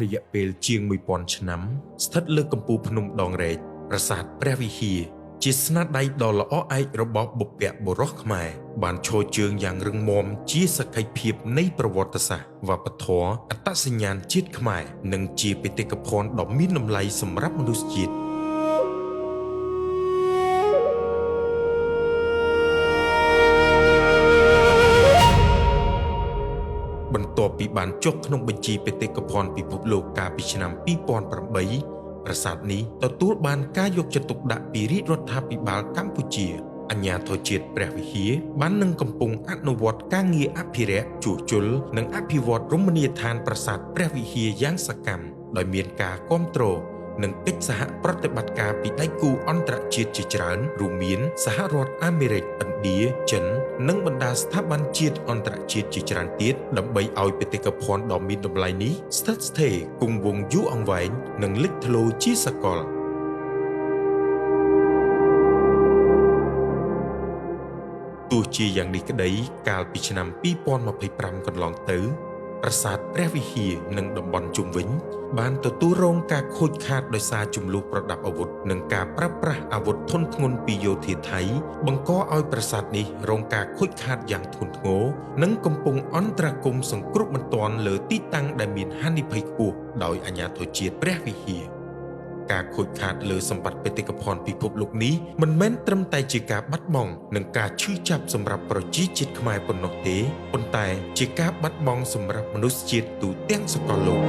រយៈពេលជាង 1000 ឆ្នាំស្ថិតលើកំពូលភ្នំដងរែកប្រាសាទព្រះវិហារជាស្នាដៃដ៏ល្អឯករបស់បុព្វបុរសខ្មែរបានឈរជើងយ៉ាងរឹងមាំជាសក្ខីភាពនៃប្រវត្តិសាស្ត្រវប្បធម៌អត្តសញ្ញាណជាតិខ្មែរនិងជាបេតិកភណ្ឌដ៏មានតម្លៃសម្រាប់មនុស្សជាតិបន្ទាប់ពីបានចុះក្នុងបញ្ជីបេតិកភណ្ឌពិភពលោកកាលពីឆ្នាំ 2008 ប្រាសាទនេះទទួលបានការយកចិត្តទុកដាក់ពីរាជរដ្ឋាភិបាលកម្ពុជាអាជ្ញាធរជាតិព្រះវិហារបាននឹងកំពុងអនុវត្តការងារអភិរក្សជួសជុលនិងអភិវឌ្ឍរមណីយដ្ឋានប្រាសាទព្រះវិហារយ៉ាងសកម្មដោយមានការគាំទ្រនិងកិច្ចសហប្រតិបត្តិការពីដៃគូអន្តរជាតិជាច្រើនរួមមានសហរដ្ឋអាមេរិកឥណ្ឌាចិននិងបណ្ដាស្ថាប័នជាតិអន្តរជាតិជាច្រើនទៀតដើម្បីឲ្យបេតិកភណ្ឌដ៏មានតម្លៃនេះស្ថិតស្ថេរគង់វង្សយូរអង្វែងនិងលេចធ្លោជាសកលទោះជាយ៉ាងនេះក្តីកាលពីឆ្នាំ 2025 កន្លងទៅប្រាសាទព្រះវិហារនិងតំបន់ជុំវិញបានទទួលរងការខូចខាតដោយសារជម្លោះប្រដាប់អាវុធនិងការប្រើប្រាស់អាវុធធុនធ្ងន់ពីយោធាថៃបង្កឲ្យប្រាសាទនេះរងការខូចខាតយ៉ាងធ្ងន់ធ្ងរនិងកំពុងអន្តរាគមន៍សង្គ្រោះបន្ទាន់លើទីតាំងដែលមានហានិភ័យខ្ពស់ដោយអាជ្ញាធរជាតិព្រះវិហារការខូចខាតលើសម្បត្តិបេតិកភណ្ឌពិភពលោកនេះមិនមែនត្រឹមតែជាការបាត់បង់និងការឈឺចាប់សម្រាប់ប្រជាជាតិខ្មែរប៉ុណ្ណោះទេប៉ុន្តែជាការបាត់បង់សម្រាប់មនុស្សជាតិទូទាំងសកលលោក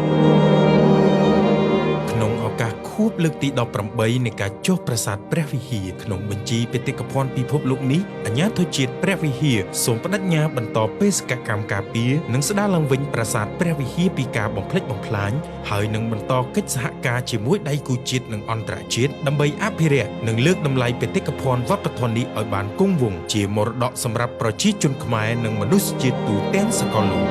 ក្នុងឱកាសខួបលើកទី 18 នៃការចុះប្រាសាទព្រះវិហារក្នុងបញ្ជីបេតិកភណ្ឌពិភពលោកនេះអាជ្ញាធរជាតិព្រះវិហារសូមបដិញ្ញាបន្តបេសកកម្មការពារនិងស្ដារឡើងវិញប្រាសាទព្រះវិហារពីការបំផ្លិចបំផ្លាញហើយនឹងបន្តកិច្ចសហការជាមួយដៃគូជាតិនិងអន្តរជាតិដើម្បីអភិរក្សនិងលើកតម្លៃបេតិកភណ្ឌវប្បធម៌នេះឲ្យបានគង់វង្សជាមរតកសម្រាប់ប្រជាជនខ្មែរនិងមនុស្សជាតិទូទាំងសកលលោក